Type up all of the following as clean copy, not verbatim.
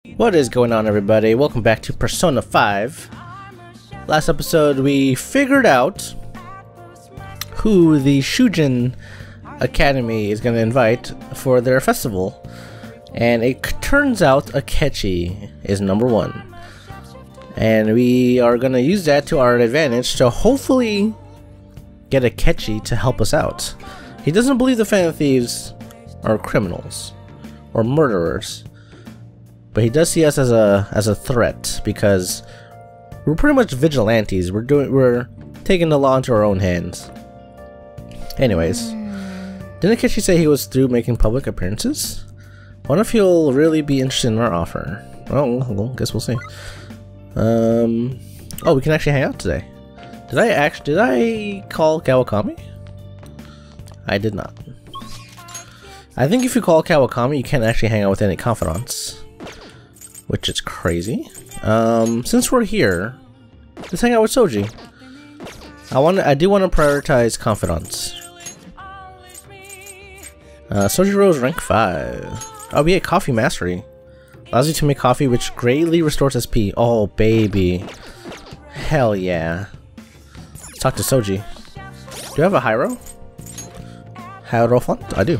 What is going on, everybody? Welcome back to Persona 5. Last episode we figured out who the Shujin Academy is going to invite for their festival, and it turns out Akechi is number one, and we are going to use that to our advantage to hopefully get Akechi to help us out. He doesn't believe the Phantom Thieves are criminals or murderers, but he does see us as a threat because we're pretty much vigilantes. We're taking the law into our own hands. Anyways, didn't Akechi say he was through making public appearances? Wonder if he'll really be interested in our offer. Oh, guess we'll see. Oh, we can actually hang out today. Did I call Kawakami? I did not. I think if you call Kawakami, you can't actually hang out with any confidants, which is crazy. Since we're here, let's hang out with Soji. I do want to prioritize confidants. Sojiro's rank 5. Oh, we get coffee mastery. Allows you to make coffee, which greatly restores SP. Oh, baby. Hell yeah. Let's talk to Soji. Do you have a Hyro? Hyro font? I do.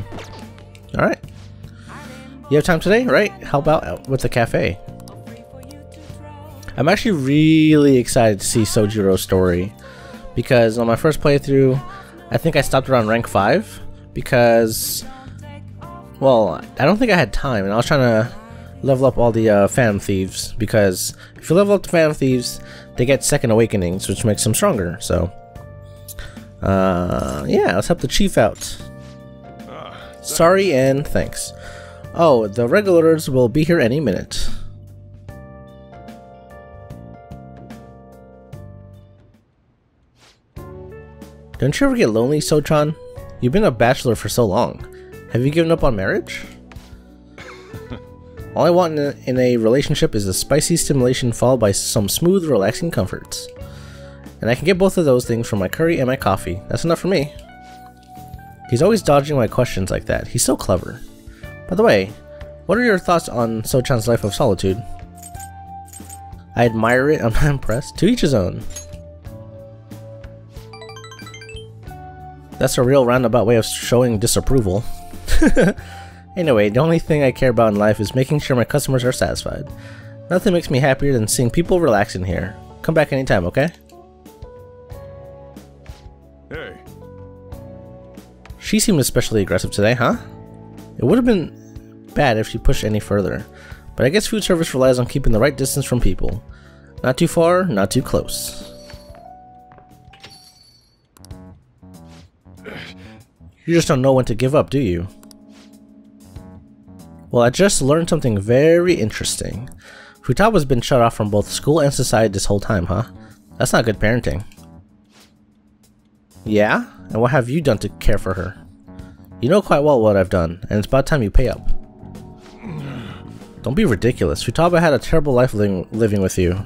Alright. You have time today, right? Help out with the cafe. I'm actually really excited to see Sojiro's story, because on my first playthrough, I think I stopped around rank 5 because, well, I don't think I had time, and I was trying to level up all the Phantom Thieves, because if you level up the Phantom Thieves, they get second awakenings, which makes them stronger. So, yeah, let's help the chief out. Sorry and thanks. Oh, the regulars will be here any minute. Don't you ever get lonely, Sochan? You've been a bachelor for so long. Have you given up on marriage? All I want in a relationship is a spicy stimulation followed by some smooth, relaxing comforts. And I can get both of those things from my curry and my coffee. That's enough for me. He's always dodging my questions like that. He's so clever. By the way, what are your thoughts on Sochan's life of solitude? I admire it. I'm not impressed. To each his own. That's a real roundabout way of showing disapproval. Anyway, the only thing I care about in life is making sure my customers are satisfied. Nothing makes me happier than seeing people relax in here. Come back anytime, okay? Hey. She seemed especially aggressive today, huh? It would have been bad if she pushed any further, but I guess food service relies on keeping the right distance from people. Not too far, not too close. You just don't know when to give up, do you? Well, I just learned something very interesting. Futaba's been shut off from both school and society this whole time, huh? That's not good parenting. Yeah? And what have you done to care for her? You know quite well what I've done, and it's about time you pay up. Don't be ridiculous. Futaba had a terrible life living with you.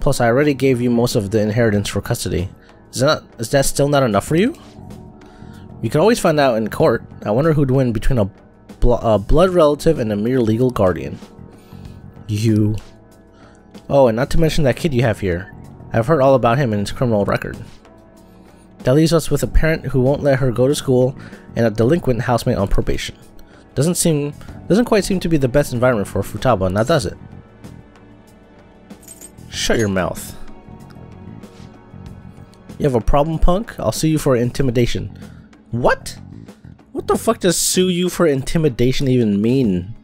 Plus, I already gave you most of the inheritance for custody. Is that still not enough for you? You can always find out in court. I wonder who'd win between a blood relative and a mere legal guardian. You. Oh, and not to mention that kid you have here. I've heard all about him and his criminal record. That leaves us with a parent who won't let her go to school and a delinquent housemate on probation. Doesn't quite seem to be the best environment for Futaba, now does it? Shut your mouth. You have a problem, punk? I'll sue you for intimidation. What? What the fuck does sue you for intimidation even mean?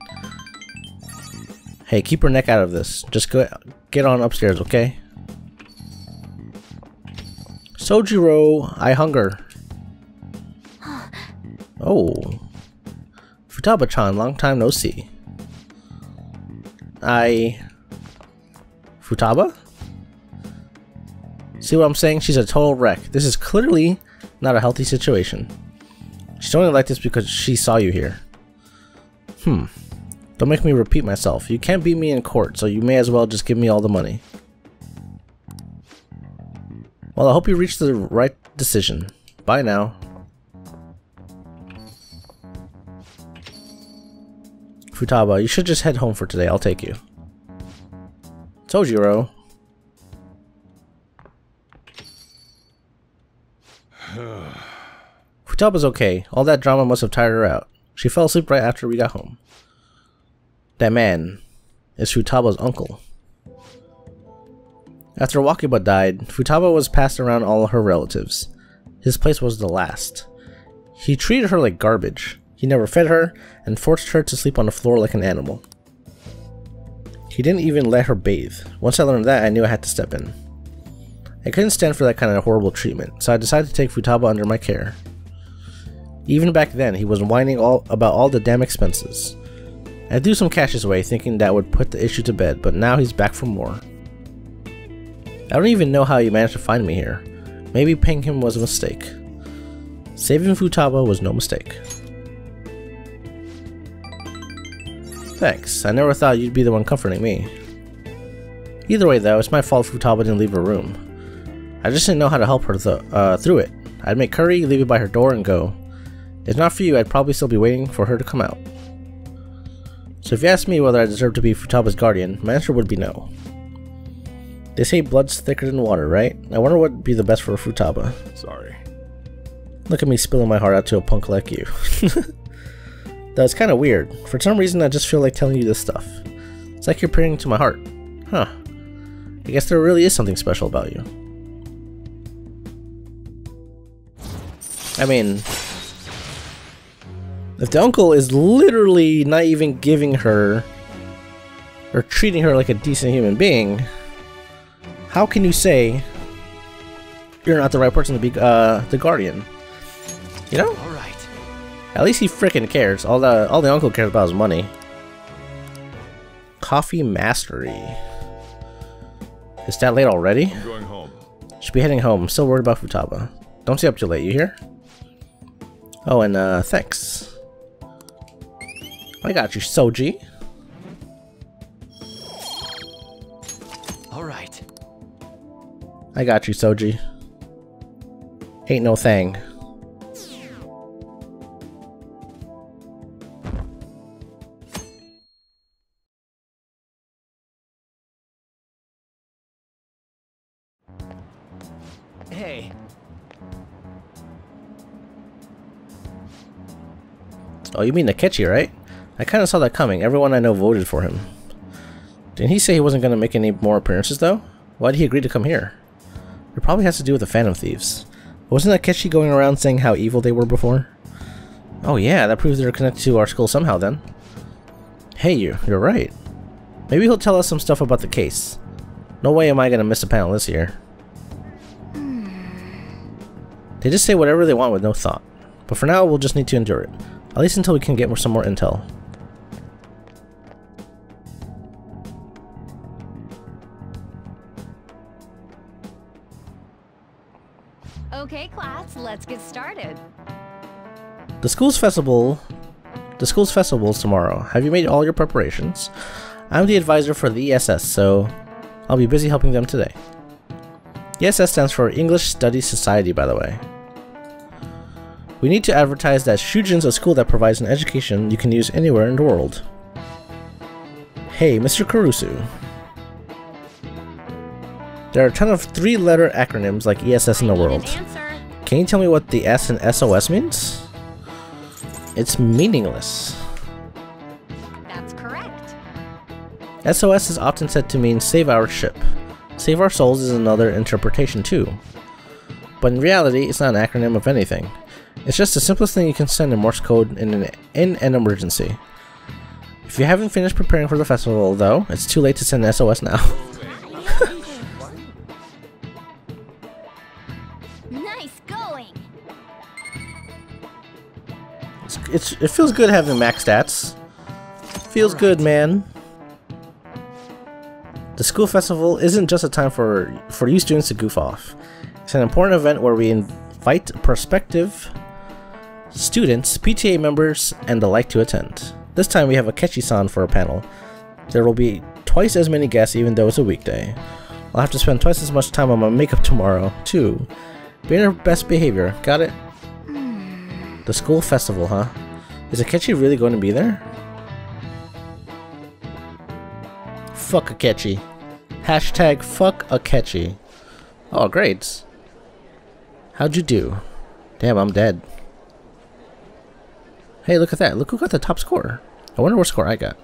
Hey, keep her neck out of this. Just get on upstairs, okay? Sojiro, I hunger. Oh. Futaba-chan, long time no see. Futaba? See what I'm saying? She's a total wreck. This is clearly not a healthy situation. She's only like this because she saw you here. Don't make me repeat myself. You can't beat me in court, so you may as well just give me all the money. Well, I hope you reach the right decision. Bye now. Futaba, you should just head home for today. I'll take you. Sojiro. Futaba's okay. All that drama must have tired her out. She fell asleep right after we got home. That man is Futaba's uncle. After Wakiba died, Futaba was passed around all her relatives. His place was the last. He treated her like garbage. He never fed her and forced her to sleep on the floor like an animal. He didn't even let her bathe. Once I learned that, I knew I had to step in. I couldn't stand for that kind of horrible treatment, so I decided to take Futaba under my care. Even back then, he was whining about all the damn expenses. I threw some cash his way, thinking that would put the issue to bed, but now he's back for more. I don't even know how he managed to find me here. Maybe paying him was a mistake. Saving Futaba was no mistake. Thanks, I never thought you'd be the one comforting me. Either way though, it's my fault Futaba didn't leave her room. I just didn't know how to help her through it. I'd make curry, leave it by her door, and go. If not for you, I'd probably still be waiting for her to come out. So if you ask me whether I deserve to be Futaba's guardian, my answer would be no. They say blood's thicker than water, right? I wonder what would be the best for Futaba. Sorry. Look at me spilling my heart out to a punk like you. Though it's kinda weird. For some reason I just feel like telling you this stuff. It's like you're peering into my heart. Huh. I guess there really is something special about you. I mean, if the uncle is literally not even giving her or treating her like a decent human being, how can you say you're not the right person to be the guardian? You know? All right. At least he frickin' cares. All the uncle cares about is money. Coffee mastery. Is that late already? I'm going home. Should be heading home. I'm still worried about Futaba. Don't stay up too late, you hear? Oh, and thanks. I got you, Soji. All right. I got you, Soji. Ain't no thing. Hey. Oh, you mean Akechi, right? I kinda saw that coming. Everyone I know voted for him. Didn't he say he wasn't gonna make any more appearances, though? Why did he agree to come here? It probably has to do with the Phantom Thieves. Wasn't Akechi going around saying how evil they were before? Oh yeah, that proves they're connected to our school somehow, then. Hey, you're right. Maybe he'll tell us some stuff about the case. No way am I gonna miss a panel this year. They just say whatever they want with no thought. But for now, we'll just need to endure it. At least until we can get some more intel. Okay, class, let's get started. The school's festival's tomorrow. Have you made all your preparations? I'm the advisor for the ESS, so I'll be busy helping them today. ESS stands for English Studies Society, by the way. We need to advertise that Shujin's a school that provides an education you can use anywhere in the world. Hey, Mr. Kurusu. There are a ton of 3-letter acronyms like ESS in the world. Can you tell me what the S in SOS means? It's meaningless. That's correct. SOS is often said to mean save our ship. Save our souls is another interpretation too. But in reality, it's not an acronym of anything. It's just the simplest thing you can send in Morse code in an emergency. If you haven't finished preparing for the festival though, it's too late to send an SOS now. Nice going. It feels good having max stats. Feels good, man. The school festival isn't just a time for you students to goof off. It's an important event where we invite prospective students, PTA members, and the like to attend. This time we have Akechi-san for a panel. There will be twice as many guests even though it's a weekday. I'll have to spend twice as much time on my makeup tomorrow, too. Be in our best behavior, got it? The school festival, huh? Is Akechi really going to be there? Fuck Akechi. Hashtag fuck Akechi. Oh, great. How'd you do? Damn, I'm dead. Hey, look at that. Look who got the top score. I wonder what score I got.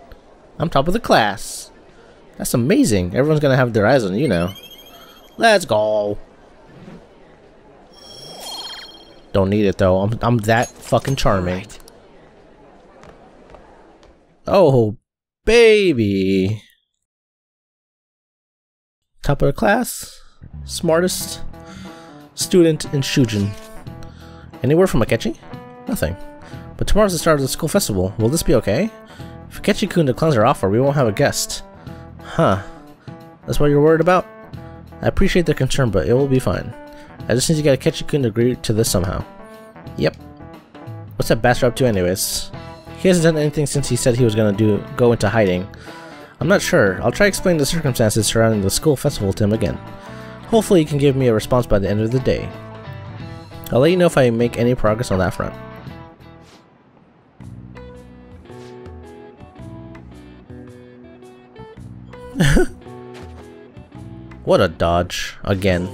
I'm top of the class. That's amazing. Everyone's gonna have their eyes on you now. Let's go. Don't need it though. I'm that fucking charming. Right. Oh, baby. Top of the class. Smartest student in Shujin. Any word from Akechi? Nothing. But tomorrow's the start of the school festival. Will this be okay? If Akechi-kun declines our offer, we won't have a guest. Huh. That's what you're worried about? I appreciate the concern, but it will be fine. I just need to get Akechi-kun to agree to this somehow. Yep. What's that bastard up to anyways? He hasn't done anything since he said he was gonna go into hiding. I'm not sure. I'll try explaining the circumstances surrounding the school festival to him again. Hopefully he can give me a response by the end of the day. I'll let you know if I make any progress on that front. What a dodge. Again.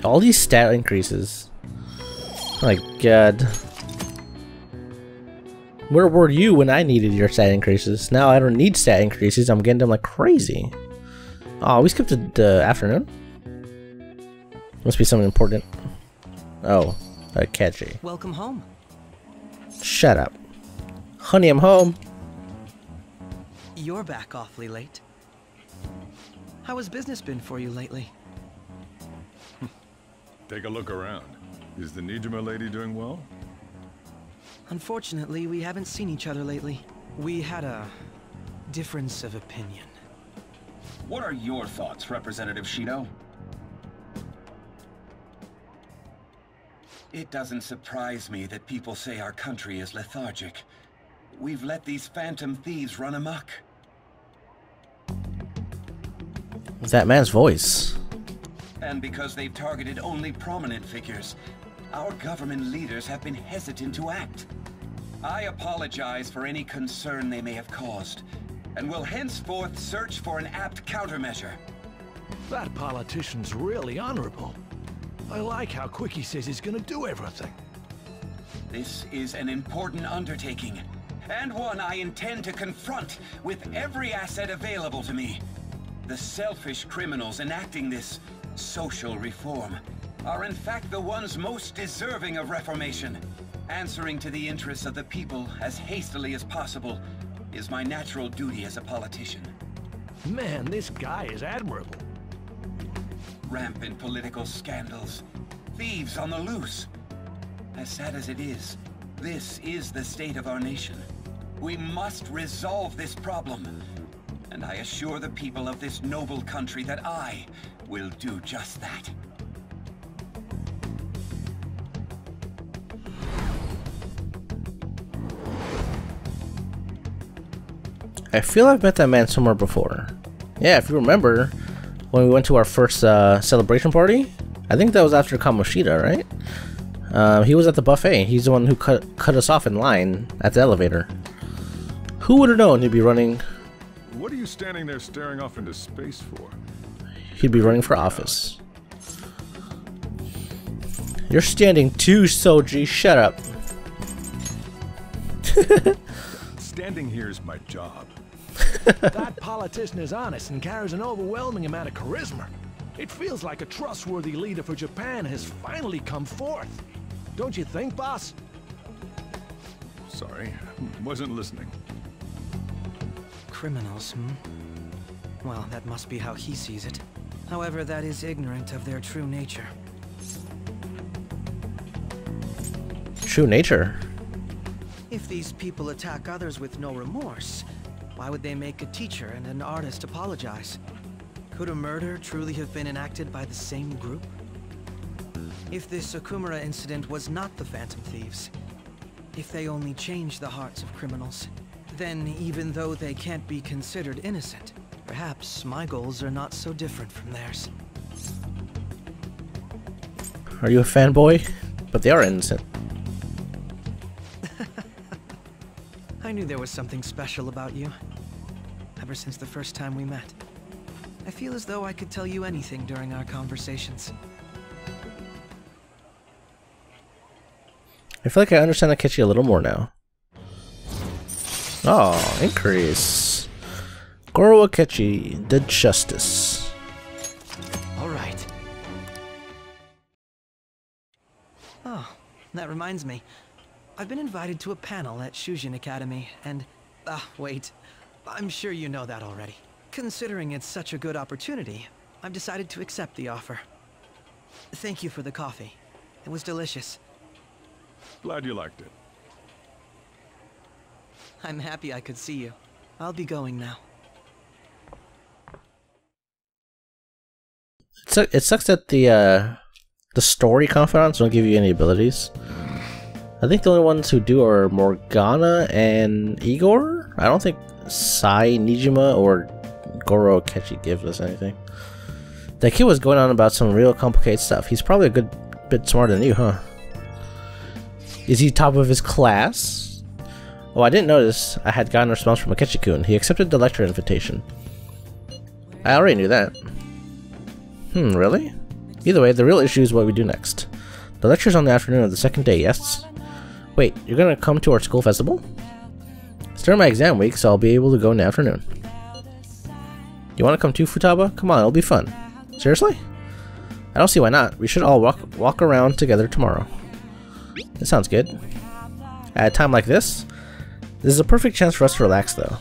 All these stat increases. My god. Where were you when I needed your stat increases? Now I don't need stat increases. I'm getting them like crazy. Oh, we skipped the afternoon? Must be something important. Oh, catchy. Welcome home. Shut up. Honey, I'm home. You're back awfully late. How has business been for you lately? Take a look around. Is the Nijima lady doing well? Unfortunately, we haven't seen each other lately. We had a difference of opinion. What are your thoughts, Representative Shido? It doesn't surprise me that people say our country is lethargic. We've let these phantom thieves run amok. That man's voice. And because they've targeted only prominent figures, our government leaders have been hesitant to act. I apologize for any concern they may have caused, and will henceforth search for an apt countermeasure. That politician's really honorable. I like how quick he says he's gonna do everything. This is an important undertaking, and one I intend to confront with every asset available to me. The selfish criminals enacting this social reform are in fact the ones most deserving of reformation. Answering to the interests of the people as hastily as possible is my natural duty as a politician. Man, this guy is admirable. Rampant political scandals, thieves on the loose. As sad as it is, this is the state of our nation. We must resolve this problem, and I assure the people of this noble country that I will do just that. I feel I've met that man somewhere before. Yeah, if you remember, when we went to our first celebration party, I think that was after Kamoshida, right? He was at the buffet. He's the one who cut us off in line at the elevator. Who would have known he'd be running? What are you standing there staring off into space for? He'd be running for office. You're standing too, Soji. Shut up. Standing here is my job. That politician is honest and carries an overwhelming amount of charisma. It feels like a trustworthy leader for Japan has finally come forth. Don't you think, boss? Sorry, wasn't listening. Criminals, Well, that must be how he sees it. However, that is ignorant of their true nature. True nature? If these people attack others with no remorse, why would they make a teacher and an artist apologize? Could a murder truly have been enacted by the same group? If this Okumura incident was not the Phantom Thieves, if they only changed the hearts of criminals, then even though they can't be considered innocent, perhaps my goals are not so different from theirs. Are you a fanboy? But they are innocent. I knew there was something special about you. Ever since the first time we met. I feel as though I could tell you anything during our conversations. I feel like I understand Akechi a little more now. Oh, increase. Goro Akechi did justice. All right. Oh, that reminds me. I've been invited to a panel at Shujin Academy, and... wait. I'm sure you know that already. Considering it's such a good opportunity, I've decided to accept the offer. Thank you for the coffee. It was delicious. Glad you liked it. I'm happy I could see you. I'll be going now. It sucks that the story confidants don't give you any abilities. I think the only ones who do are Morgana and Igor. I don't think Sai, Nijima, or Goro Akechi gives us anything. That kid was going on about some real complicated stuff. He's probably a good bit smarter than you, huh? Is he top of his class? Oh, I didn't notice I had gotten a response from Akechi-kun. He accepted the lecture invitation. I already knew that. Really? Either way, the real issue is what we do next. The lecture's on the afternoon of the second day, yes? Wait, you're gonna come to our school festival? It's during my exam week, so I'll be able to go in the afternoon. You wanna come too, Futaba? Come on, it'll be fun. Seriously? I don't see why not. We should all walk around together tomorrow. That sounds good. At a time like this is a perfect chance for us to relax, though.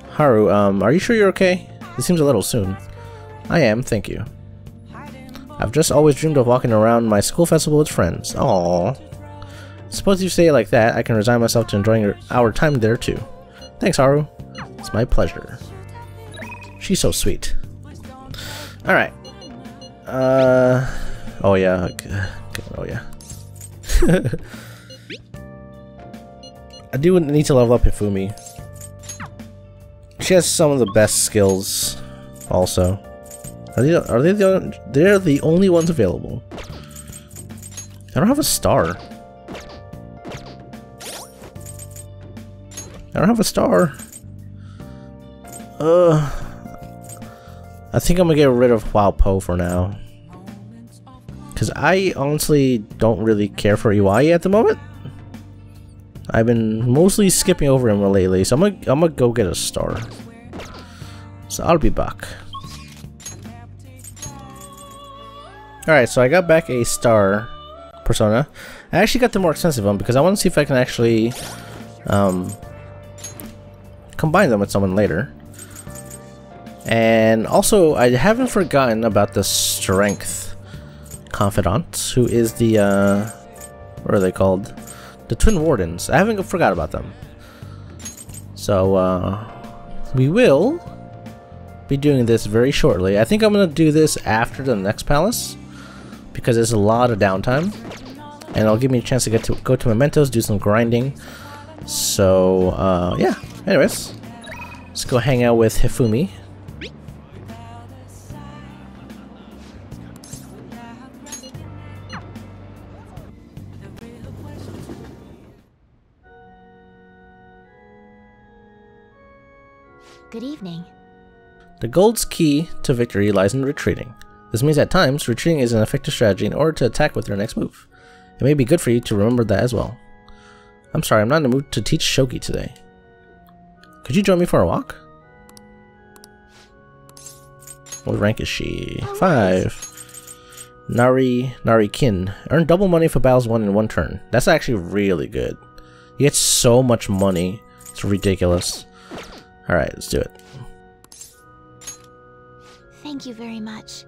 Haru, are you sure you're okay? It seems a little soon. I am, thank you. I've just always dreamed of walking around my school festival with friends. Aww. Suppose you say it like that, I can resign myself to enjoying our time there too. Thanks, Haru. It's my pleasure. She's so sweet. Alright. Oh yeah. Oh yeah. I do need to level up Hifumi. She has some of the best skills also. They're the only ones available. I don't have a star. I don't have a star. I think I'm gonna get rid of Huapo for now. Because I honestly don't really care for Iwai at the moment. I've been mostly skipping over him lately, so I'm gonna go get a star. So I'll be back. Alright, so I got back a star persona. I actually got the more expensive one because I want to see if I can actually combine them with someone later. And also, I haven't forgotten about the strength confidant, who is the what are they called? The Twin Wardens. I haven't forgot about them. So we will be doing this very shortly. I think I'm gonna do this after the next palace because there's a lot of downtime, and it'll give me a chance to go to Mementos, do some grinding. So yeah. Anyways, let's go hang out with Hifumi. Good evening. The gold's key to victory lies in retreating. This means at times, retreating is an effective strategy in order to attack with your next move. It may be good for you to remember that as well. I'm sorry, I'm not in the mood to teach Shogi today. Could you join me for a walk? What rank is she? 5. Narikin. Earn double money for battles won in one turn. That's actually really good. You get so much money. It's ridiculous. Alright, let's do it. Thank you very much.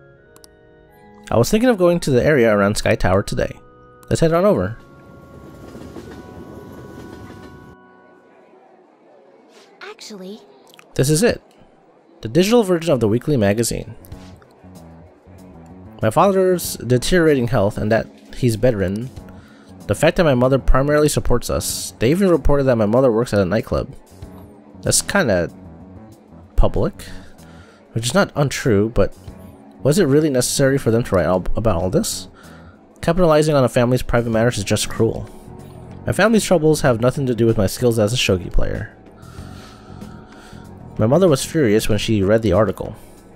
I was thinking of going to the area around Sky Tower today. Let's head on over. Actually, This is it. The digital version of the weekly magazine. My father's deteriorating health and that he's bedridden. The fact that my mother primarily supports us. They even reported that my mother works at a nightclub. That's kinda public. Which is not untrue, but was it really necessary for them to write about all this? Capitalizing on a family's private matters is just cruel. My family's troubles have nothing to do with my skills as a shogi player. My mother was furious when she read the article.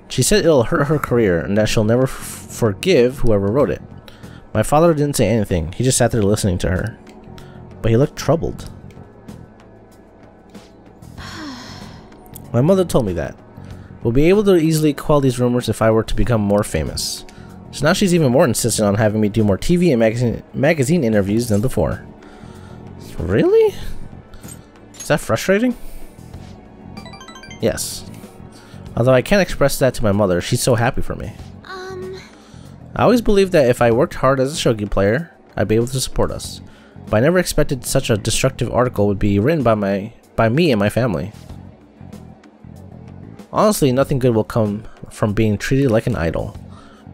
She said it'll hurt her career and that she'll never forgive whoever wrote it. My father didn't say anything, he just sat there listening to her. But he looked troubled. My mother told me that. We'll be able to easily quell these rumors if I were to become more famous. So now she's even more insistent on having me do more TV and magazine interviews than before. Really? Is that frustrating? Yes. Although I can't express that to my mother, she's so happy for me. I always believed that if I worked hard as a shogi player, I'd be able to support us. But I never expected such a destructive article would be written by me and my family. Honestly, nothing good will come from being treated like an idol.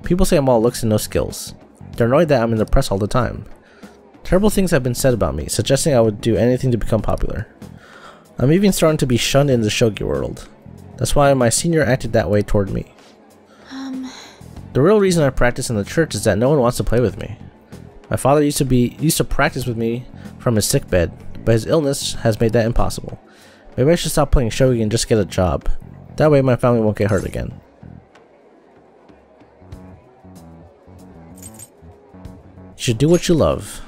People say I'm all looks and no skills. They're annoyed that I'm in the press all the time. Terrible things have been said about me, suggesting I would do anything to become popular. I'm even starting to be shunned in the shogi world. That's why my senior acted that way toward me. The real reason I practice in the church is that no one wants to play with me. My father used to practice with me from his sickbed, but his illness has made that impossible. Maybe I should stop playing shogi and just get a job. That way my family won't get hurt again. You should do what you love.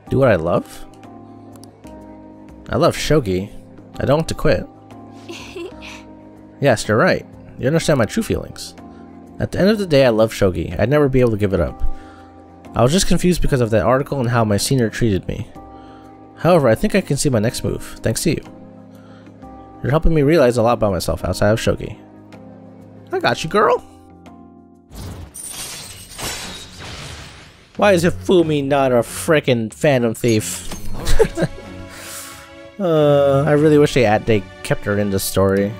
Do what I love? I love shogi. I don't want to quit. Yes, you're right. You understand my true feelings. At the end of the day, I love shogi. I'd never be able to give it up. I was just confused because of that article and how my senior treated me. However, I think I can see my next move, thanks to you. You're helping me realize a lot about myself outside of shogi. I got you, girl! Why is Fumi not a frickin' Phantom Thief? I really wish they kept her in the story.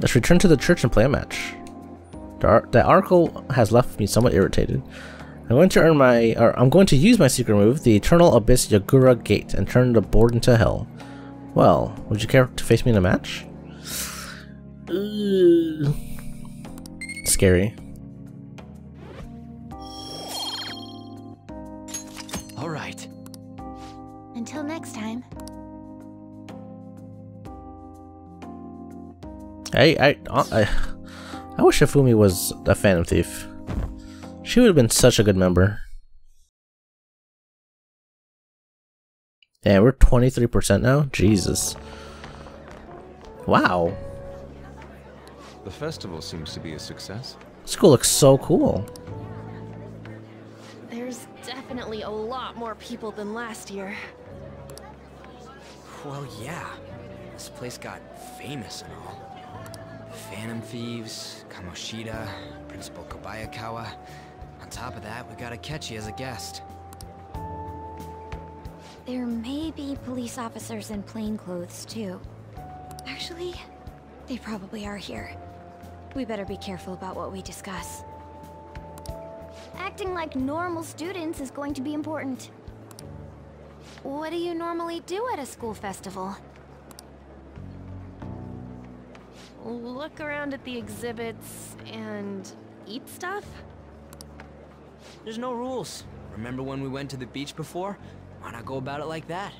Let's return to the church and play a match. The article has left me somewhat irritated. I'm going to use my secret move, the Eternal Abyss Yagura Gate, and turn the board into hell. Well, would you care to face me in a match? Scary. All right. Until next time. I wish Shifumi was a Phantom Thief. She would have been such a good member. Yeah, we're 23% now? Jesus. Wow. The festival seems to be a success. School looks so cool. There's definitely a lot more people than last year. Well, yeah. This place got famous and all. Phantom Thieves, Kamoshida, Principal Kobayakawa. On top of that, we got Akechi as a guest. There may be police officers in plain clothes, too. Actually, they probably are here. We better be careful about what we discuss. Acting like normal students is going to be important. What do you normally do at a school festival? Look around at the exhibits and eat stuff? There's no rules. Remember when we went to the beach before? Why not go about it like that?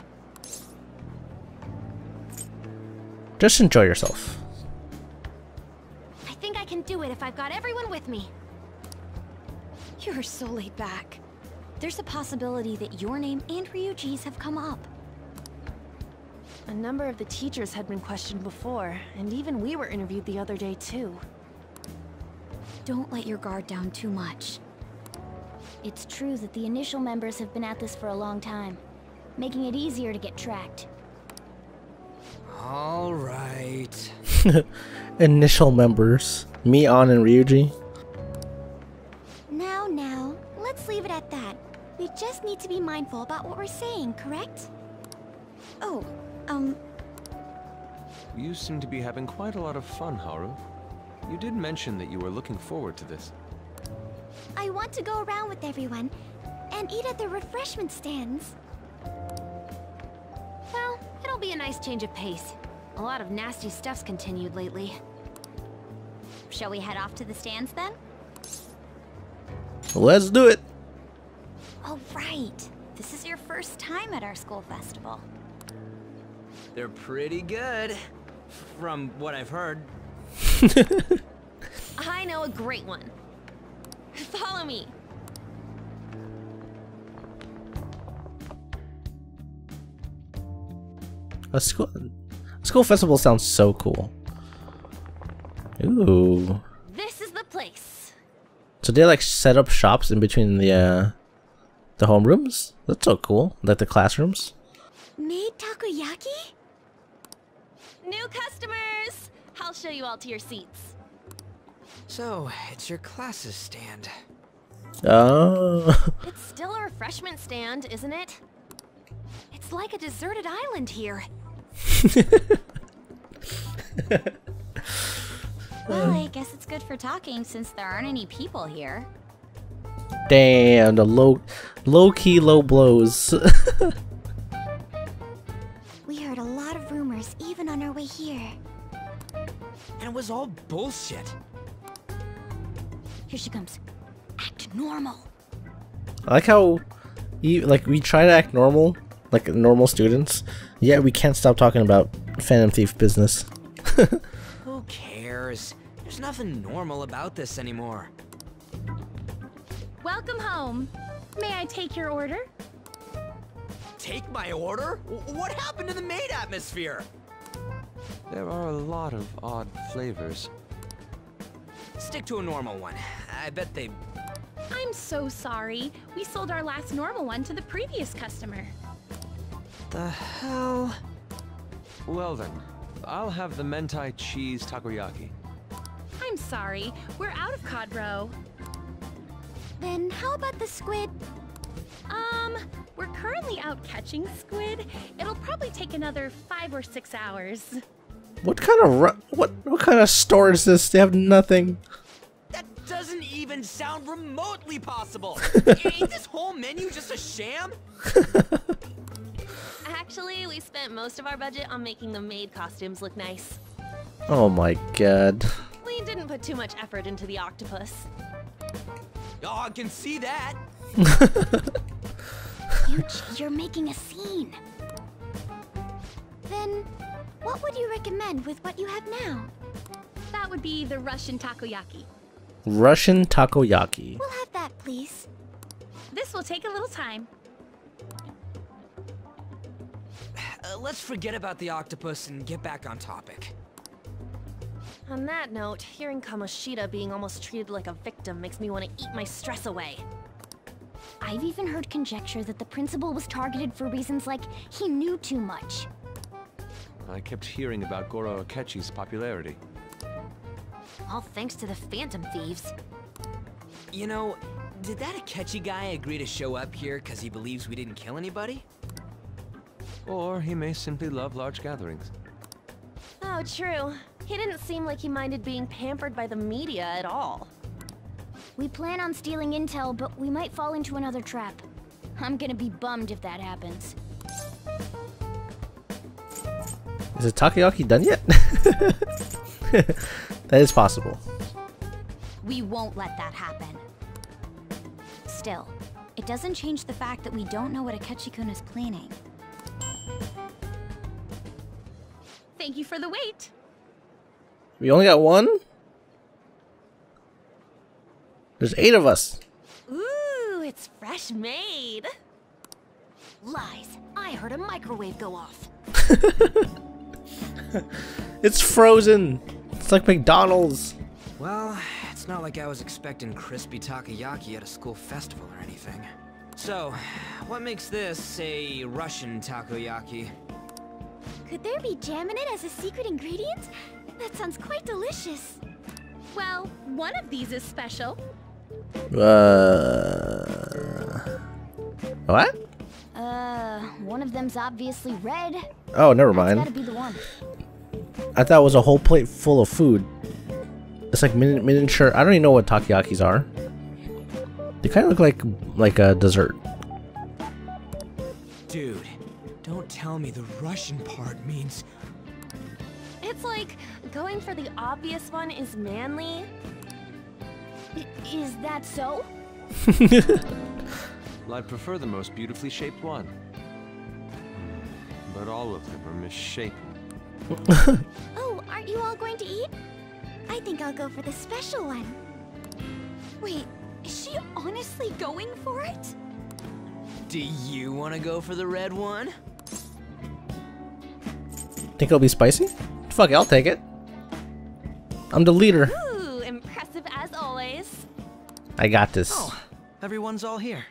Just enjoy yourself. I think I can do it if I've got everyone with me. You're so laid back. There's a possibility that your name and Ryuji's have come up. A number of the teachers had been questioned before, and even we were interviewed the other day too. Don't let your guard down too much. It's true that the initial members have been at this for a long time, making it easier to get tracked. All right. Initial members. Mion and Ryuji. Now, let's leave it at that. We just need to be mindful about what we're saying, correct? Oh, You seem to be having quite a lot of fun, Haru. You did mention that you were looking forward to this. I want to go around with everyone and eat at the refreshment stands. Well, it'll be a nice change of pace. A lot of nasty stuff's continued lately. Shall we head off to the stands then? Let's do it. Oh, right. This is your first time at our school festival. They're pretty good, from what I've heard. I know a great one. Follow me. A school festival sounds so cool. Ooh. This is the place. So they like set up shops in between the homerooms? That's so cool. Like the classrooms. Made takoyaki? New customers! I'll show you all to your seats. So, it's your classes stand. Oh. It's still a refreshment stand, isn't it? It's like a deserted island here. Well, I guess it's good for talking since there aren't any people here. Damn, the low-key low blows. We heard a lot of rumors even on our way here. And it was all bullshit. Here she comes. Act normal. I like how we try to act normal, like normal students, yet we can't stop talking about Phantom Thief business. Who cares? There's nothing normal about this anymore. Welcome home. May I take your order? Take my order? What happened to the maid atmosphere? There are a lot of odd flavors. Stick to a normal one. I bet they... I'm so sorry. We sold our last normal one to the previous customer. The hell? Well then, I'll have the mentai cheese takoyaki. I'm sorry. We're out of cod roe. Then how about the squid? We're currently out catching squid. It'll probably take another 5 or 6 hours. What kind of what kind of store is this? They have nothing. That doesn't even sound remotely possible. Ain't this whole menu just a sham? Actually, we spent most of our budget on making the maid costumes look nice. Oh my god. We didn't put too much effort into the octopus. Oh, I can see that. You're making a scene. Then, what would you recommend with what you have now? That would be the Russian takoyaki. Russian takoyaki. We'll have that, please. This will take a little time. Let's forget about the octopus and get back on topic. On that note, hearing Kamoshida being almost treated like a victim makes me want to eat my stress away. I've even heard conjecture that the principal was targeted for reasons like he knew too much. I kept hearing about Goro Akechi's popularity. All thanks to the Phantom Thieves. You know, did that Akechi guy agree to show up here because he believes we didn't kill anybody? Or he may simply love large gatherings. Oh, true. He didn't seem like he minded being pampered by the media at all. We plan on stealing intel, but we might fall into another trap. I'm gonna be bummed if that happens. Is the takoyaki done yet? That is possible. We won't let that happen. Still, it doesn't change the fact that we don't know what Akechi-kun is planning. Thank you for the wait. We only got one? There's 8 of us. Ooh, it's fresh made. Lies. I heard a microwave go off. It's frozen. It's like McDonald's. Well, it's not like I was expecting crispy takoyaki at a school festival or anything. So, what makes this a Russian takoyaki? Could there be jam in it as a secret ingredient? That sounds quite delicious. Well, one of these is special. What? One of them's obviously red. Oh, never That's mind. gotta be the one. I thought it was a whole plate full of food. It's like miniature. I don't even know what takoyakis are. They kind of look like a dessert. Dude, don't tell me the Russian part means... It's like going for the obvious one is manly. Is that so? Well, I'd prefer the most beautifully shaped one. But all of them are misshapen. Oh, aren't you all going to eat? I think I'll go for the special one. Wait, is she honestly going for it? Do you want to go for the red one? Think it'll be spicy? Fuck it, I'll take it. I'm the leader. Ooh, impressive as always. I got this. Oh, everyone's all here.